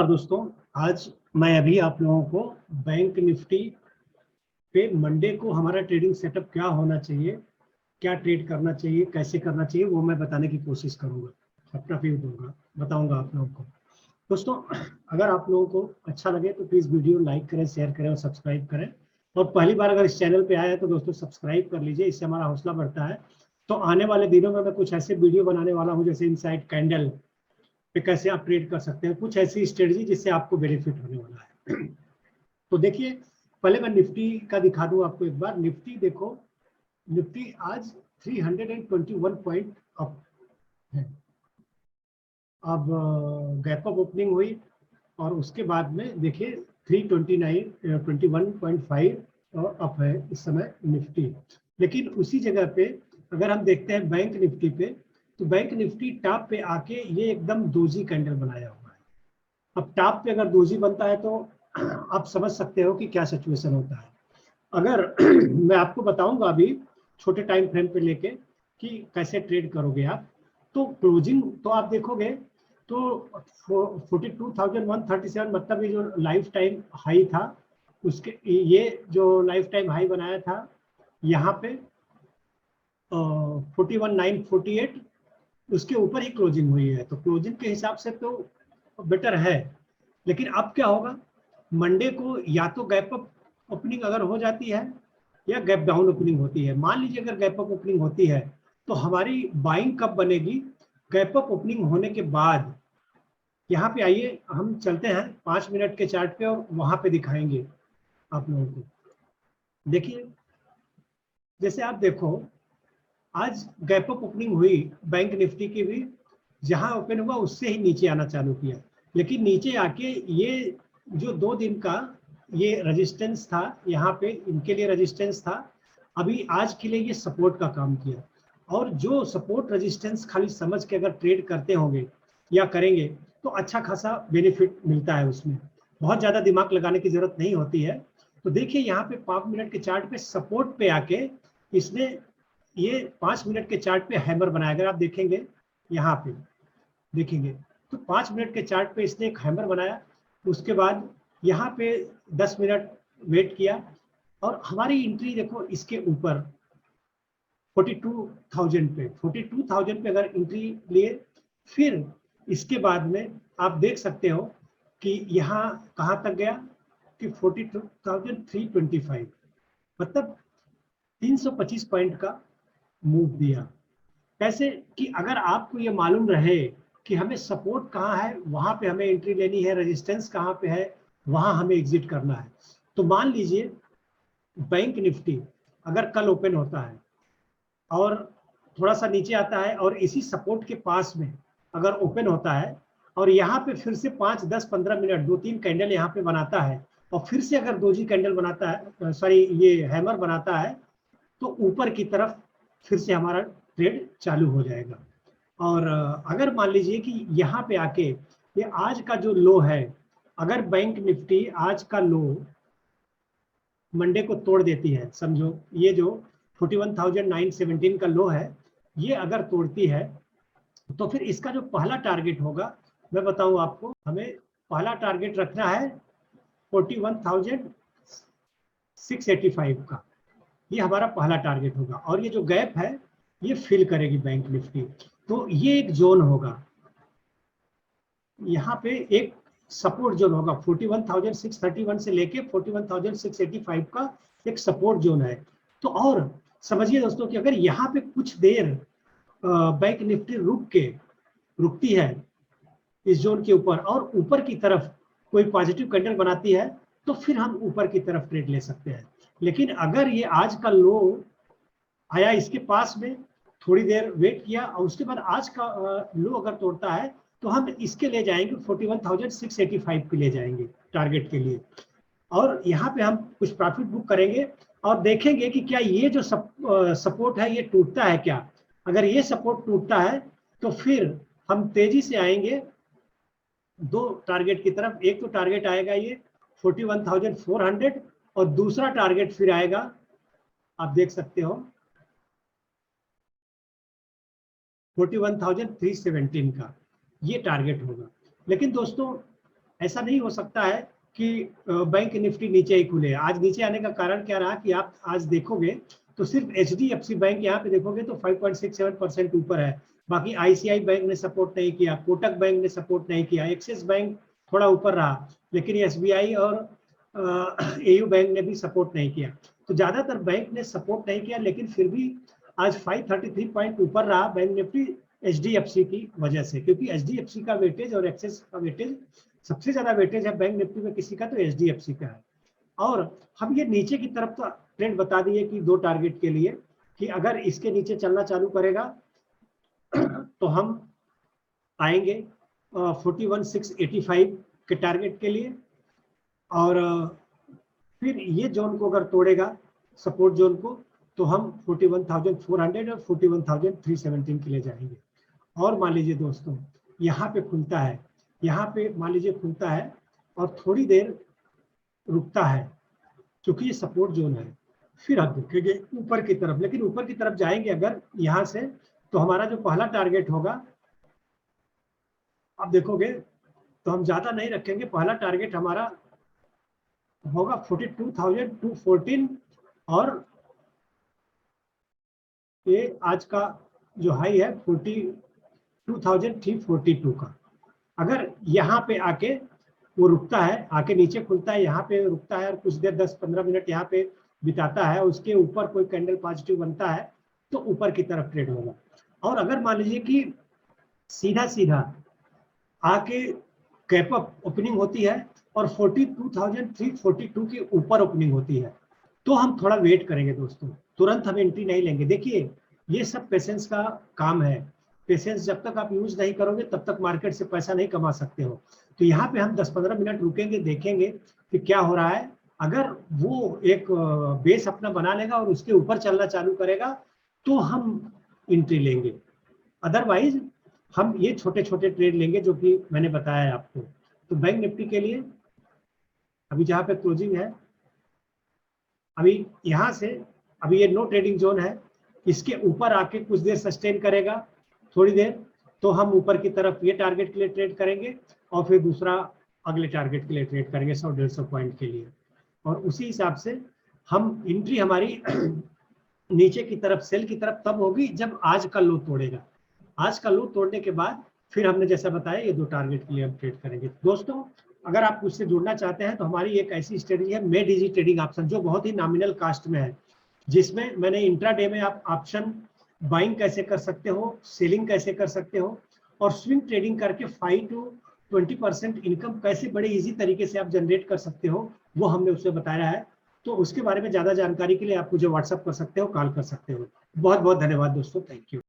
नमस्कार दोस्तों। आज मैं अभी आप लोगों को बैंक निफ्टी पे मंडे को हमारा ट्रेडिंग सेटअप क्या होना चाहिए, क्या ट्रेड करना चाहिए, कैसे करना चाहिए, वो मैं बताने की कोशिश करूंगा, अपना व्यू दूंगा, बताऊंगा आप लोगों को। दोस्तों, अगर आप लोगों को अच्छा लगे तो प्लीज़ वीडियो लाइक करें, शेयर करें और सब्सक्राइब करें। और पहली बार अगर इस चैनल पे आया है तो दोस्तों सब्सक्राइब कर लीजिए, इससे हमारा हौसला बढ़ता है। तो आने वाले दिनों में मैं कुछ ऐसे वीडियो बनाने वाला हूँ, जैसे इनसाइड कैंडल पे कैसे आप ट्रेड कर सकते हैं, कुछ ऐसी स्ट्रेटजी जिससे आपको बेनिफिट होने वाला है। तो देखिए, पहले मैं निफ्टी का दिखा दूं आपको एक बार। निफ्टी देखो, निफ्टी आज 321 पॉइंट अप है। अब गैप अप ओपनिंग हुई और उसके बाद में देखिए 321.5 अप है इस समय निफ्टी। लेकिन उसी जगह पे अगर हम देखते हैं बैंक निफ्टी पे, तो बैंक निफ्टी टॉप पे आके ये एकदम दोजी कैंडल बनाया हुआ है। अब टॉप पे अगर दोजी बनता है तो आप समझ सकते हो कि क्या सिचुएशन होता है। अगर मैं आपको बताऊंगा अभी छोटे टाइम फ्रेम पे लेके कि कैसे ट्रेड करोगे आप, तो क्लोजिंग तो आप देखोगे तो 42,137, मतलब ये जो लाइफ टाइम हाई था उसके, ये जो लाइफ टाइम हाई बनाया था यहाँ पे 41,948, उसके ऊपर ही क्लोजिंग हुई है। तो क्लोजिंग के हिसाब से तो बेटर है। लेकिन अब क्या होगा, मंडे को या तो गैप अप ओपनिंग अगर हो जाती है या गैप डाउन ओपनिंग होती है। मान लीजिए अगर गैप अप ओपनिंग होती है तो हमारी बाइंग कब बनेगी? गैप अप ओपनिंग होने के बाद। यहाँ पे आइए हम चलते हैं 5 मिनट के चार्ट पे और वहां पे दिखाएंगे आप लोगों को। देखिए, जैसे आप देखो, आज गैप अप ओपनिंग हुई बैंक निफ्टी की भी, जहां ओपन हुआ उससे ही नीचे आना चालू किया। लेकिन नीचे आके ये जो 2 दिन का ये रेजिस्टेंस था, यहाँ पे इनके लिए रेजिस्टेंस था, अभी आज के लिए ये सपोर्ट का काम किया। और जो सपोर्ट रेजिस्टेंस खाली समझ के अगर ट्रेड करते होंगे या करेंगे तो अच्छा खासा बेनिफिट मिलता है उसमें, बहुत ज्यादा दिमाग लगाने की जरूरत नहीं होती है। तो देखिए यहाँ पे 5 मिनट के चार्ट पे सपोर्ट पे आके इसने ये 5 मिनट के चार्ट पे हैमर बनाया। अगर आप देखेंगे यहाँ पे देखेंगे तो 5 मिनट के चार्ट पे इसने एक हैमर बनाया। उसके बाद यहाँ पे 10 मिनट वेट किया और हमारी एंट्री देखो इसके ऊपर 42,000 पे, 42,000 पे अगर एंट्री लिए, फिर इसके बाद में आप देख सकते हो कि यहाँ कहाँ तक गया कि 42,325, मतलब 325 पॉइंट का मूव दिया। कैसे कि अगर आपको ये मालूम रहे कि हमें सपोर्ट कहाँ है वहां पे हमें एंट्री लेनी है, रेजिस्टेंस कहाँ पे है वहां हमें एग्जिट करना है। तो मान लीजिए बैंक निफ्टी अगर कल ओपन होता है और थोड़ा सा नीचे आता है और इसी सपोर्ट के पास में अगर ओपन होता है और यहाँ पे फिर से 5, 10, 15 मिनट 2-3 कैंडल यहाँ पे बनाता है और फिर से अगर दोजी कैंडल बनाता है, सॉरी ये हैमर बनाता है, तो ऊपर की तरफ फिर से हमारा ट्रेड चालू हो जाएगा। और अगर मान लीजिए कि यहाँ पे आके ये आज का जो लो है, अगर बैंक निफ्टी आज का लो मंडे को तोड़ देती है, समझो ये जो 41,917 का लो है ये अगर तोड़ती है, तो फिर इसका जो पहला टारगेट होगा, मैं बताऊं आपको, हमें पहला टारगेट रखना है 41,685 का। ये हमारा पहला टारगेट होगा और ये जो गैप है ये फिल करेगी बैंक निफ्टी। तो ये एक जोन होगा, यहाँ पे एक सपोर्ट जोन होगा 41,631 से लेके 41,685 का एक सपोर्ट जोन है। तो और समझिए दोस्तों कि अगर यहाँ पे कुछ देर बैंक निफ्टी रुकती है इस जोन के ऊपर और ऊपर की तरफ कोई पॉजिटिव कैंडल बनाती है, तो फिर हम ऊपर की तरफ ट्रेड ले सकते हैं। लेकिन अगर ये आज का लो आया इसके पास में, थोड़ी देर वेट किया और उसके बाद आज का लो अगर तोड़ता है, तो हम इसके ले जाएंगे 41,685 के ले जाएंगे टारगेट के लिए। और यहाँ पे हम कुछ प्रॉफिट बुक करेंगे और देखेंगे कि क्या ये जो सपोर्ट है ये टूटता है क्या। अगर ये सपोर्ट टूटता है तो फिर हम तेजी से आएंगे दो टारगेट की तरफ। एक तो टारगेट आएगा ये 41,400 और दूसरा टारगेट फिर आएगा, आप देख सकते हो 41,317 का, ये टारगेट होगा। लेकिन दोस्तों ऐसा नहीं हो सकता है कि बैंक निफ्टी नीचे ही खुले। आज नीचे आने का कारण क्या रहा कि आप आज देखोगे तो सिर्फ HDFC बैंक यहाँ पे देखोगे तो 5.67% ऊपर है। बाकी ICICI बैंक ने सपोर्ट नहीं किया, कोटक बैंक ने सपोर्ट नहीं किया, एक्सिस बैंक थोड़ा ऊपर रहा, लेकिन SBI और AU बैंक ने भी सपोर्ट नहीं किया। तो ज्यादातर बैंक ने सपोर्ट नहीं किया, लेकिन फिर भी आज 533 पॉइंट ऊपर रहा बैंक निफ्टी HDFC की वजह से, क्योंकि HDFC का वेटेज और एक्सिस का वेटेज, सबसे ज्यादा वेटेज है बैंक निफ्टी में किसी का तो HDFC का है। और हम ये नीचे की तरफ तो ट्रेंड बता दिए कि 2 टारगेट के लिए, कि अगर इसके नीचे चलना चालू करेगा तो हम आएंगे 41,685 के टारगेट के लिए, और फिर ये जोन को अगर तोड़ेगा सपोर्ट जोन को तो हम 41,400 और 41,317 के लिए जाएंगे। और मान लीजिए दोस्तों यहाँ पे खुलता है, यहाँ पे मान लीजिए खुलता है और थोड़ी देर रुकता है, क्योंकि ये सपोर्ट जोन है, फिर आप देखेंगे ऊपर की तरफ। लेकिन ऊपर की तरफ जाएंगे अगर यहाँ से, तो हमारा जो पहला टारगेट होगा, आप देखोगे तो हम ज्यादा नहीं रखेंगे, पहला टारगेट हमारा होगा 42,214, और ये आज का जो हाई है 42,342 का। अगर यहाँ पे आके वो रुकता है, आके नीचे खुलता है, यहाँ पे रुकता है और कुछ देर 10-15 मिनट यहाँ पे बिताता है, उसके ऊपर कोई कैंडल पॉजिटिव बनता है तो ऊपर की तरफ ट्रेड होगा। और अगर मान लीजिए कि सीधा सीधा आके कैप अप ओपनिंग होती है और 42,342 के ऊपर ओपनिंग होती है, तो हम थोड़ा वेट करेंगे दोस्तों, तुरंत हम एंट्री नहीं लेंगे। देखिए ये सब पेशेंस का काम है, पेशेंस जब तक आप यूज नहीं करोगे तब तक मार्केट से पैसा नहीं कमा सकते हो। तो यहाँ पे हम 10-15 मिनट रुकेंगे, देखेंगे कि क्या हो रहा है। अगर वो एक बेस अपना बना लेगा और उसके ऊपर चलना चालू करेगा तो हम एंट्री लेंगे, अदरवाइज हम ये छोटे छोटे ट्रेड लेंगे जो कि मैंने बताया है आपको। तो बैंक निफ्टी के लिए अभी जहाँ पे क्लोजिंग है, अभी यहाँ से अभी ये नो ट्रेडिंग जोन है, इसके ऊपर आके कुछ देर सस्टेन करेगा थोड़ी देर, तो हम ऊपर की तरफ ये टारगेट के लिए ट्रेड करेंगे और फिर दूसरा अगले टारगेट के लिए ट्रेड करेंगे 100-150 पॉइंट के लिए। और उसी हिसाब से हम एंट्री हमारी नीचे की तरफ सेल की तरफ तब होगी जब आज का लो तोड़ेगा। आज का लो तोड़ने के बाद फिर हमने जैसा बताया ये 2 टारगेट के लिए हम ट्रेड करेंगे। दोस्तों अगर आप मुझसे जुड़ना चाहते हैं तो हमारी एक ऐसी स्ट्रेटजी है मेड इजी ट्रेडिंग ऑप्शन, जो बहुत ही नॉमिनल कास्ट में है, जिसमें मैंने इंट्राडे में आप ऑप्शन बाइंग कैसे कर सकते हो, सेलिंग कैसे कर सकते हो, और स्विंग ट्रेडिंग करके 5 to 20% इनकम कैसे बड़े इजी तरीके से आप जनरेट कर सकते हो, वो हमने उसमें बताया है। तो उसके बारे में ज्यादा जानकारी के लिए आप मुझे व्हाट्सअप कर सकते हो, कॉल कर सकते हो। बहुत बहुत धन्यवाद दोस्तों, थैंक यू।